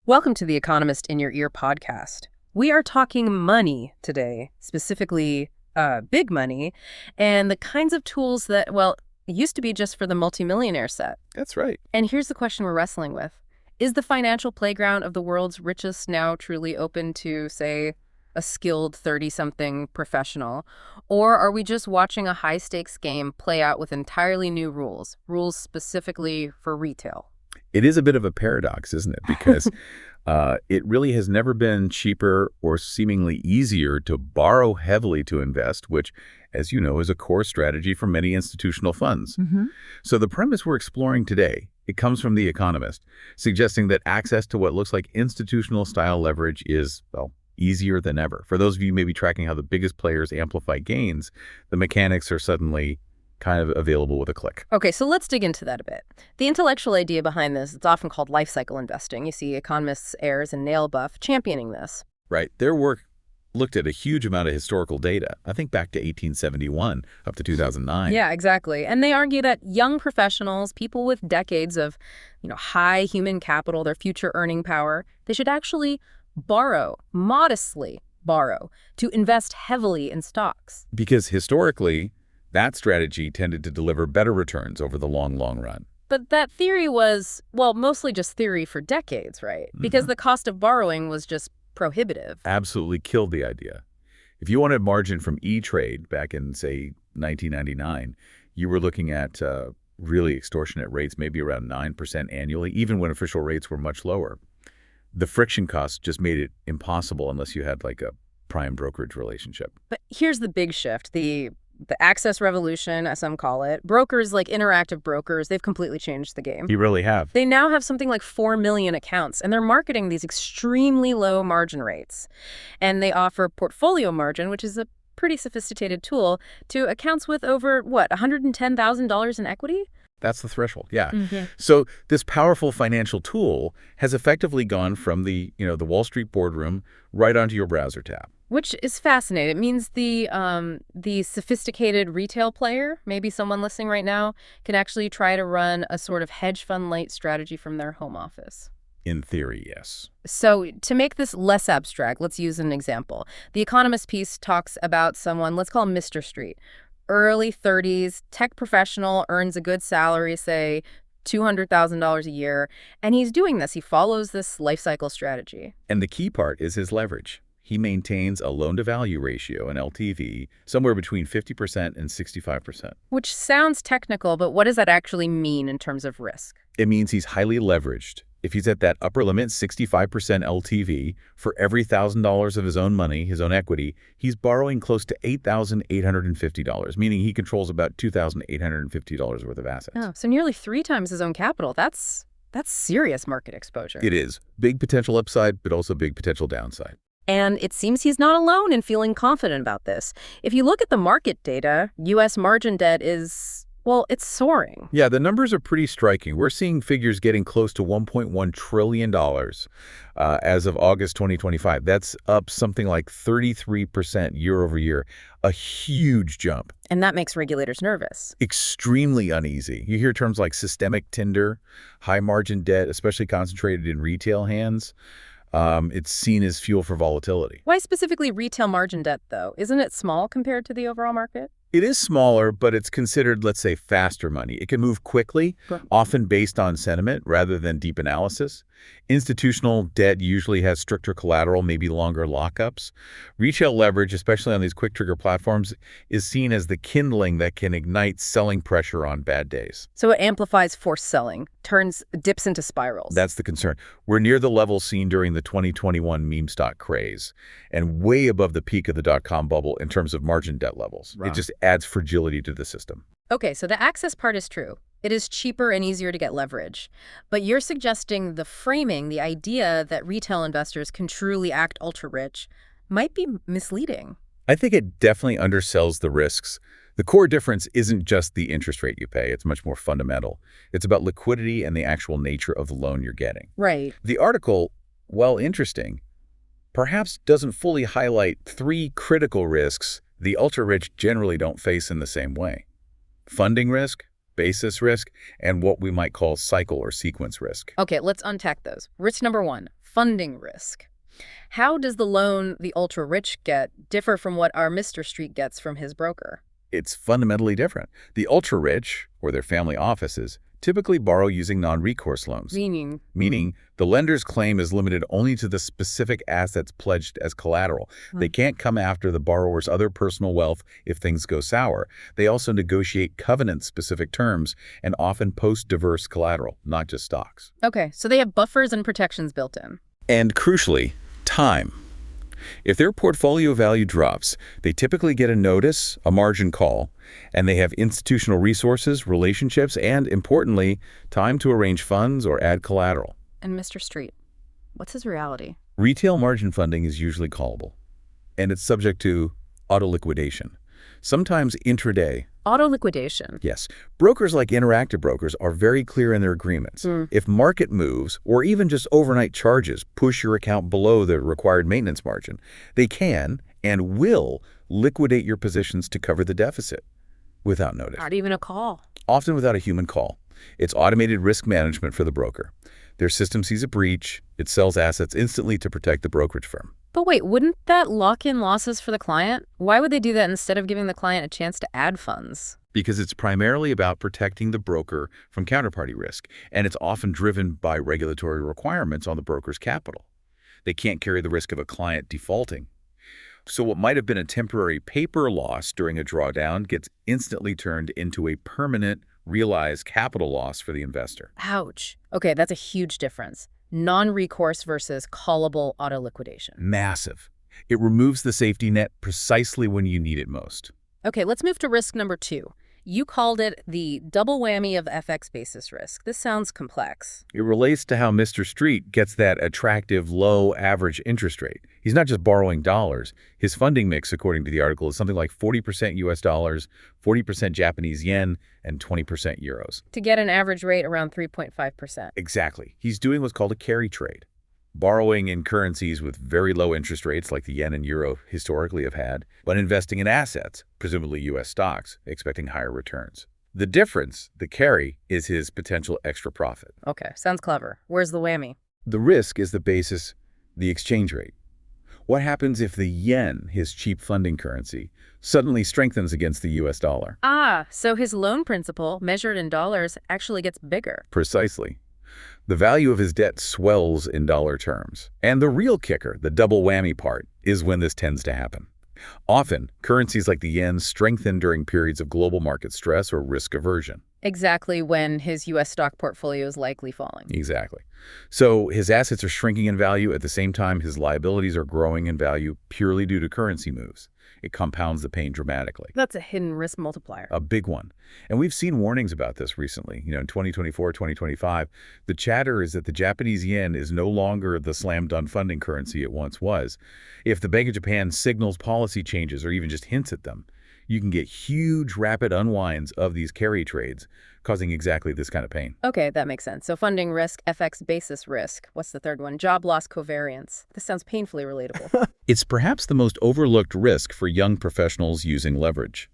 Welcome to the Economist in Your Ear podcast. We are talking money today, specifically big money, and the kinds of tools that, well, it used to be just for the multimillionaire set. That's right. And here's the question we're wrestling with. Is the financial playground of the world's richest now truly open to, say, a skilled 30-something professional? Or are we just watching a high-stakes game play out with entirely new rules specifically for retail? It is a bit of a paradox, isn't it? Because it really has never been cheaper or seemingly easier to borrow heavily to invest, which, as you know, is a core strategy for many institutional funds. So the premise we're exploring today, it comes from The Economist, suggesting that access to what looks like institutional-style leverage is, well, easier than ever. For those of you maybe tracking how the biggest players amplify gains, the mechanics are suddenly kind of available with a click. Okay, so let's dig into that a bit. The intellectual idea behind this, it's often called life cycle investing. You see economists Ayers and Nailbuff championing this. Right. Their work looked at a huge amount of historical data, I think back to 1871 up to 2009. Yeah, exactly. And they argue that young professionals, people with decades of, high human capital, their future earning power, they should actually modestly borrow, to invest heavily in stocks. Because historically, that strategy tended to deliver better returns over the long run. But that theory was, well, mostly just theory for decades, right? Because the cost of borrowing was just prohibitive. Absolutely killed the idea. If you wanted margin from E-Trade back in, say, 1999, you were looking at really extortionate rates, maybe around 9% annually, even when official rates were much lower. The friction costs just made it impossible unless you had like a prime brokerage relationship. But here's the big shift, the access revolution, as some call it. Brokers like interactive brokers, they've completely changed the game. You really have. They now have something like 4 million accounts, and they're marketing these extremely low margin rates. And they offer portfolio margin, which is a pretty sophisticated tool, to accounts with over, $110,000 in equity? That's the threshold, yeah. So this powerful financial tool has effectively gone from the Wall Street boardroom right onto your browser tab. Which is fascinating. It means the sophisticated retail player, maybe someone listening right now, can actually try to run a sort of hedge fund-light strategy from their home office. In theory, yes. So to make this less abstract, let's use an example. The Economist piece talks about someone, let's call him Mr. Street. Early 30s, tech professional, earns a good salary, say $200,000 a year, and he's doing this. He follows this life cycle strategy. And the key part is his leverage. He maintains a loan-to-value ratio, an LTV, somewhere between 50% and 65%. Which sounds technical, but what does that actually mean in terms of risk? It means he's highly leveraged. If he's at that upper limit, 65% LTV, for every $1,000 of his own money, his own equity, he's borrowing close to $8,850, meaning he controls about $2,850 worth of assets. Oh, so nearly 3 times his own capital. That's serious market exposure. It is. Big potential upside, but also big potential downside. And it seems he's not alone in feeling confident about this. If you look at the market data, U.S. margin debt is, well, it's soaring. Yeah, the numbers are pretty striking. We're seeing figures getting close to $1.1 trillion as of August 2025. That's up something like 33% year over year, a huge jump. And that makes regulators nervous. Extremely uneasy. You hear terms like systemic tinder, high margin debt, especially concentrated in retail hands. It's seen as fuel for volatility. Why specifically retail margin debt, though? Isn't it small compared to the overall market? It is smaller, but it's considered, let's say, faster money. It can move quickly, often based on sentiment rather than deep analysis. Institutional debt usually has stricter collateral, maybe longer lockups. Retail leverage, especially on these quick trigger platforms, is seen as the kindling that can ignite selling pressure on bad days. So it amplifies forced selling, dips into spirals. That's the concern. We're near the level seen during the 2021 meme stock craze and way above the peak of the dot-com bubble in terms of margin debt levels. It just adds fragility to the system. Okay, so the access part is true. It is cheaper and easier to get leverage. But you're suggesting the framing, the idea that retail investors can truly act ultra-rich, might be misleading. I think it definitely undersells the risks. The core difference isn't just the interest rate you pay. It's much more fundamental. It's about liquidity and the actual nature of the loan you're getting. Right. The article, while interesting, perhaps doesn't fully highlight 3 critical risks the ultra-rich generally don't face in the same way. Funding risk, basis risk, and what we might call cycle or sequence risk. Okay, let's unpack those. Risk number 1, funding risk. How does the loan the ultra-rich get differ from what our Mr. Street gets from his broker? It's fundamentally different. The ultra-rich, or their family offices, typically borrow using non-recourse loans. Meaning, the lender's claim is limited only to the specific assets pledged as collateral. They can't come after the borrower's other personal wealth if things go sour. They also negotiate covenant-specific terms and often post diverse collateral, not just stocks. Okay, so they have buffers and protections built in. And crucially, time. If their portfolio value drops, they typically get a notice, a margin call, and they have institutional resources, relationships, and, importantly, time to arrange funds or add collateral. And Mr. Street, what's his reality? Retail margin funding is usually callable, and it's subject to auto-liquidation, sometimes intraday. Auto-liquidation? Yes. Brokers like Interactive Brokers are very clear in their agreements. If market moves, or even just overnight charges, push your account below the required maintenance margin, they can and will liquidate your positions to cover the deficit without notice. Not even a call. Often without a human call. It's automated risk management for the broker. Their system sees a breach, it sells assets instantly to protect the brokerage firm. But wait, wouldn't that lock in losses for the client? Why would they do that instead of giving the client a chance to add funds? Because it's primarily about protecting the broker from counterparty risk, and it's often driven by regulatory requirements on the broker's capital. They can't carry the risk of a client defaulting. So what might have been a temporary paper loss during a drawdown gets instantly turned into a permanent realized capital loss for the investor. Ouch. Okay, that's a huge difference. Non-recourse versus callable auto-liquidation. Massive. It removes the safety net precisely when you need it most. Okay, let's move to risk number 2. You called it the double whammy of FX basis risk. This sounds complex. It relates to how Mr. Street gets that attractive low average interest rate. He's not just borrowing dollars. His funding mix, according to the article, is something like 40% US dollars, 40% Japanese yen, and 20% euros. To get an average rate around 3.5%. Exactly. He's doing what's called a carry trade. Borrowing in currencies with very low interest rates like the yen and euro historically have had, but investing in assets, presumably U.S. stocks, expecting higher returns. The difference, the carry, is his potential extra profit. Okay, sounds clever. Where's the whammy? The risk is the basis, the exchange rate. What happens if the yen, his cheap funding currency, suddenly strengthens against the U.S. dollar? Ah, so his loan principal, measured in dollars, actually gets bigger. Precisely. The value of his debt swells in dollar terms. And the real kicker, the double whammy part, is when this tends to happen. Often, currencies like the yen strengthen during periods of global market stress or risk aversion. Exactly when his U.S. stock portfolio is likely falling. Exactly. So his assets are shrinking in value at the same time his liabilities are growing in value purely due to currency moves. It compounds the pain dramatically. That's a hidden risk multiplier. A big one. And we've seen warnings about this recently. In 2024, 2025, the chatter is that the Japanese yen is no longer the slam-dunk funding currency it once was. If the Bank of Japan signals policy changes or even just hints at them, you can get huge, rapid unwinds of these carry trades, causing exactly this kind of pain. Okay, that makes sense. So funding risk, FX basis risk. What's the third one? Job loss covariance. This sounds painfully relatable. It's perhaps the most overlooked risk for young professionals using leverage.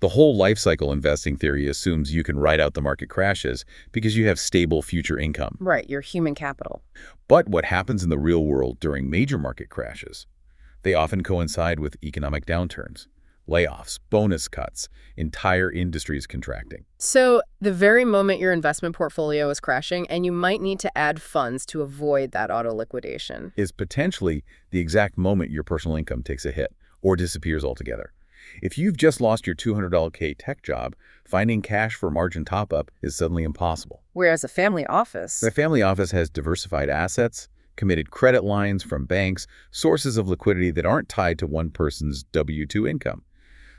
The whole life cycle investing theory assumes you can ride out the market crashes because you have stable future income. Right, your human capital. But what happens in the real world during major market crashes? They often coincide with economic downturns. Layoffs, bonus cuts, entire industries contracting. So the very moment your investment portfolio is crashing and you might need to add funds to avoid that auto-liquidation. Is potentially the exact moment your personal income takes a hit or disappears altogether. If you've just lost your $200K tech job, finding cash for margin top-up is suddenly impossible. Whereas a family office... The family office has diversified assets, committed credit lines from banks, sources of liquidity that aren't tied to one person's W-2 income.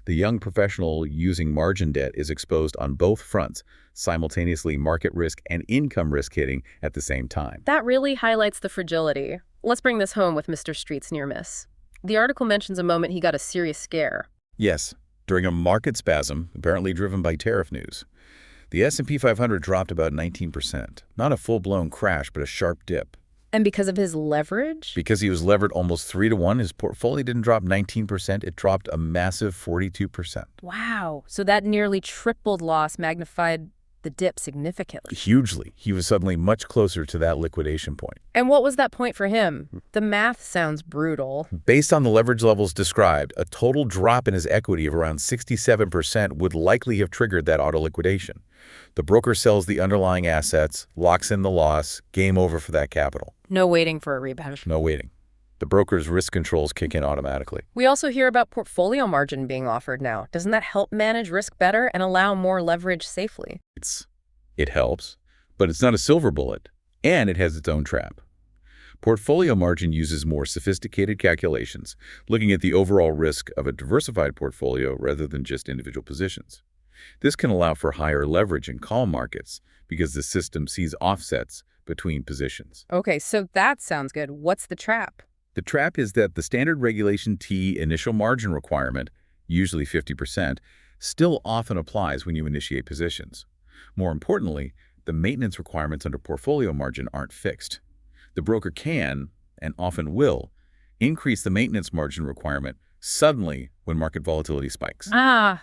The young professional using margin debt is exposed on both fronts, simultaneously market risk and income risk hitting at the same time. That really highlights the fragility. Let's bring this home with Mr. Street's near miss. The article mentions a moment he got a serious scare. Yes, during a market spasm, apparently driven by tariff news. The S&P 500 dropped about 19%. Not a full-blown crash, but a sharp dip. And because of his leverage? Because he was levered almost 3-to-1, his portfolio didn't drop 19%, it dropped a massive 42%. Wow. So that nearly tripled loss magnified the dip significantly. Hugely. He was suddenly much closer to that liquidation point. And what was that point for him? The math sounds brutal. Based on the leverage levels described, a total drop in his equity of around 67% would likely have triggered that auto liquidation. The broker sells the underlying assets, locks in the loss, game over for that capital. No waiting for a rebound. No waiting. The broker's risk controls kick in automatically. We also hear about portfolio margin being offered now. Doesn't that help manage risk better and allow more leverage safely? It helps, but it's not a silver bullet, and it has its own trap. Portfolio margin uses more sophisticated calculations, looking at the overall risk of a diversified portfolio rather than just individual positions. This can allow for higher leverage in calm markets because the system sees offsets between positions. Okay, so that sounds good. What's the trap? The trap is that the standard Regulation T initial margin requirement, usually 50%, still often applies when you initiate positions. More importantly, the maintenance requirements under portfolio margin aren't fixed. The broker can, and often will, increase the maintenance margin requirement suddenly when market volatility spikes.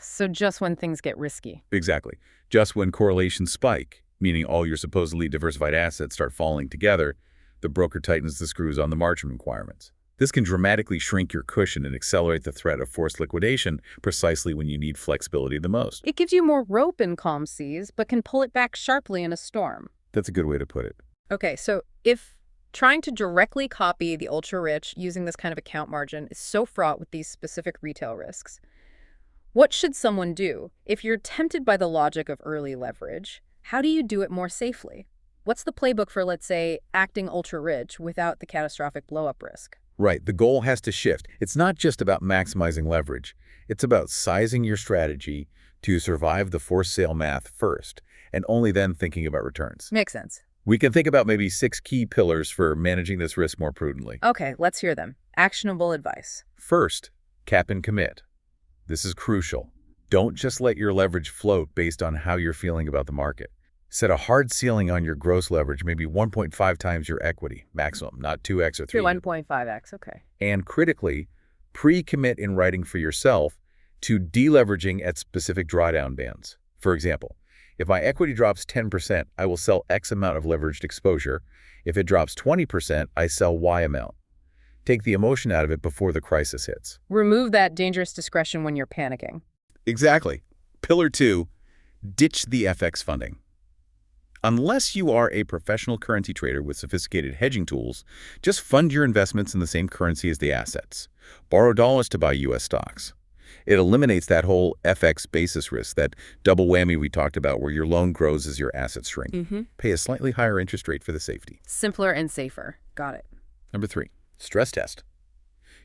So just when things get risky. Exactly. Just when correlations spike, meaning all your supposedly diversified assets start falling together, the broker tightens the screws on the margin requirements. This can dramatically shrink your cushion and accelerate the threat of forced liquidation precisely when you need flexibility the most. It gives you more rope in calm seas, but can pull it back sharply in a storm. That's a good way to put it. Okay, so if trying to directly copy the ultra-rich using this kind of account margin is so fraught with these specific retail risks, what should someone do? If you're tempted by the logic of early leverage, how do you do it more safely? What's the playbook for, let's say, acting ultra-rich without the catastrophic blow-up risk? Right. The goal has to shift. It's not just about maximizing leverage. It's about sizing your strategy to survive the forced sale math first, and only then thinking about returns. Makes sense. We can think about maybe 6 key pillars for managing this risk more prudently. Okay, let's hear them. Actionable advice. First, cap and commit. This is crucial. Don't just let your leverage float based on how you're feeling about the market. Set a hard ceiling on your gross leverage, maybe 1.5 times your equity, maximum, not 2x or 3. 1.5x, okay. And critically, pre-commit in writing for yourself to deleveraging at specific drawdown bands. For example, if my equity drops 10%, I will sell X amount of leveraged exposure. If it drops 20%, I sell Y amount. Take the emotion out of it before the crisis hits. Remove that dangerous discretion when you're panicking. Exactly. Pillar 2, ditch the FX funding. Unless you are a professional currency trader with sophisticated hedging tools, just fund your investments in the same currency as the assets. Borrow dollars to buy U.S. stocks. It eliminates that whole FX basis risk, that double whammy we talked about where your loan grows as your assets shrink. Pay a slightly higher interest rate for the safety. Simpler and safer. Got it. Number 3, stress test.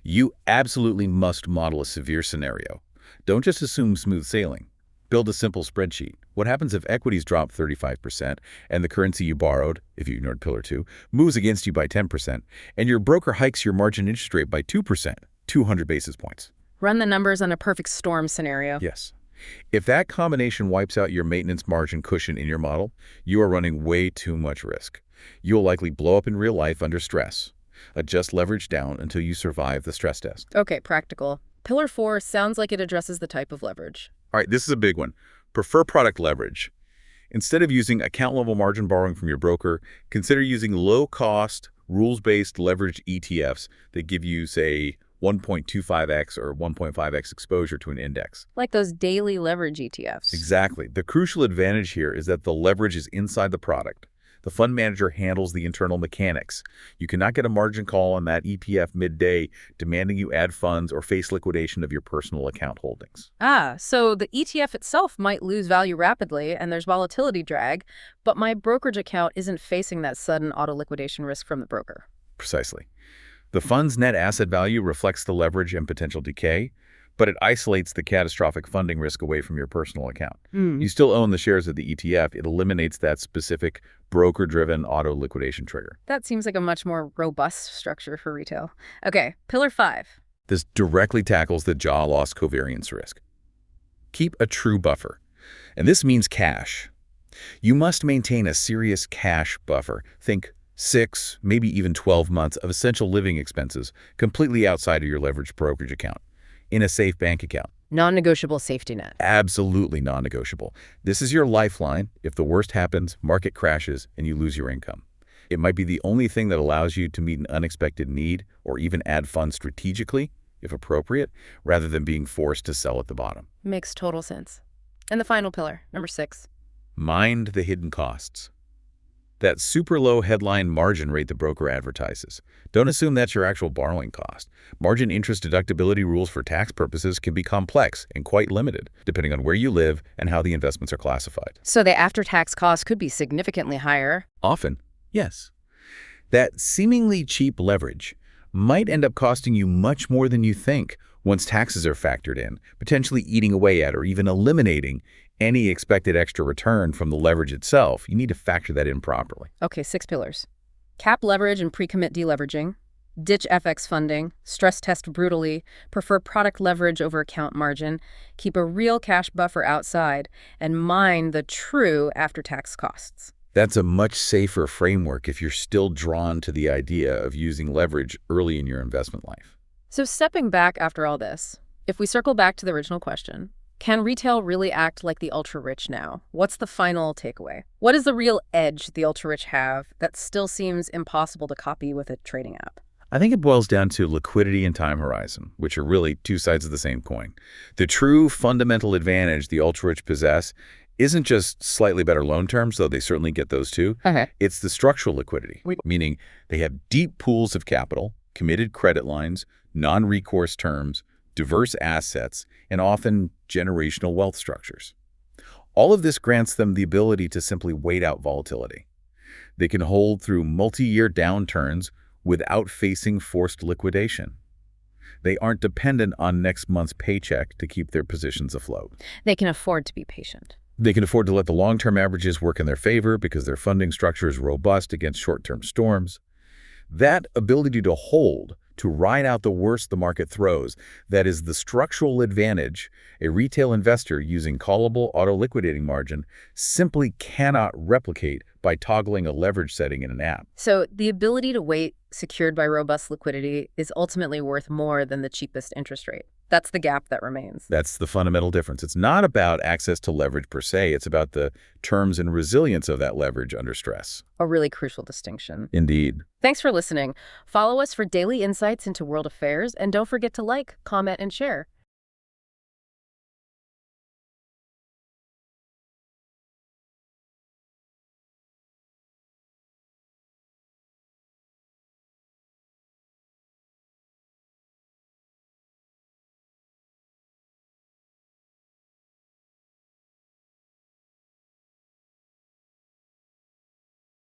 You absolutely must model a severe scenario. Don't just assume smooth sailing. Build a simple spreadsheet. What happens if equities drop 35% and the currency you borrowed, if you ignored Pillar 2, moves against you by 10%, and your broker hikes your margin interest rate by 2%, 200 basis points? Run the numbers on a perfect storm scenario. Yes. If that combination wipes out your maintenance margin cushion in your model, you are running way too much risk. You will likely blow up in real life under stress. Adjust leverage down until you survive the stress test. Okay, practical. Pillar 4 sounds like it addresses the type of leverage. All right, this is a big one. Prefer product leverage. Instead of using account-level margin borrowing from your broker, consider using low-cost, rules-based leveraged ETFs that give you, say, 1.25x or 1.5x exposure to an index. Like those daily leverage ETFs. Exactly. The crucial advantage here is that the leverage is inside the product. The fund manager handles the internal mechanics. You cannot get a margin call on that ETF midday demanding you add funds or face liquidation of your personal account holdings. So the ETF itself might lose value rapidly and there's volatility drag, but my brokerage account isn't facing that sudden auto liquidation risk from the broker. Precisely. The fund's net asset value reflects the leverage and potential decay, but it isolates the catastrophic funding risk away from your personal account. You still own the shares of the ETF. It eliminates that specific broker-driven auto liquidation trigger. That seems like a much more robust structure for retail. Okay, Pillar 5. This directly tackles the jaw loss covariance risk. Keep a true buffer, and this means cash. You must maintain a serious cash buffer. Think 6, maybe even 12 months of essential living expenses completely outside of your leveraged brokerage account, in a safe bank account. Non-negotiable safety net. Absolutely non-negotiable. This is your lifeline if the worst happens, market crashes, and you lose your income. It might be the only thing that allows you to meet an unexpected need or even add funds strategically, if appropriate, rather than being forced to sell at the bottom. Makes total sense. And the final pillar, number 6. Mind the hidden costs. That super low headline margin rate the broker advertises. Don't assume that's your actual borrowing cost. Margin interest deductibility rules for tax purposes can be complex and quite limited, depending on where you live and how the investments are classified. So the after-tax cost could be significantly higher. Often, yes. That seemingly cheap leverage might end up costing you much more than you think once taxes are factored in, potentially eating away at or even eliminating any expected extra return from the leverage itself. You need to factor that in properly. Okay, 6 pillars. Cap leverage and pre-commit deleveraging. Ditch FX funding. Stress test brutally. Prefer product leverage over account margin. Keep a real cash buffer outside. And mind the true after-tax costs. That's a much safer framework if you're still drawn to the idea of using leverage early in your investment life. So stepping back after all this, if we circle back to the original question, can retail really act like the ultra-rich now? What's the final takeaway? What is the real edge the ultra-rich have that still seems impossible to copy with a trading app? I think it boils down to liquidity and time horizon, which are really two sides of the same coin. The true fundamental advantage the ultra-rich possess isn't just slightly better loan terms, though they certainly get those too. Okay. It's the structural liquidity, meaning they have deep pools of capital, committed credit lines, non-recourse terms, diverse assets, and often generational wealth structures. All of this grants them the ability to simply wait out volatility. They can hold through multi-year downturns without facing forced liquidation. They aren't dependent on next month's paycheck to keep their positions afloat. They can afford to be patient. They can afford to let the long-term averages work in their favor because their funding structure is robust against short-term storms. That ability to hold, to ride out the worst the market throws, that is the structural advantage a retail investor using callable auto-liquidating margin simply cannot replicate by toggling a leverage setting in an app. So the ability to wait secured by robust liquidity is ultimately worth more than the cheapest interest rate. That's the gap that remains. That's the fundamental difference. It's not about access to leverage per se. It's about the terms and resilience of that leverage under stress. A really crucial distinction. Indeed. Thanks for listening. Follow us for daily insights into world affairs, and don't forget to like, comment, and share.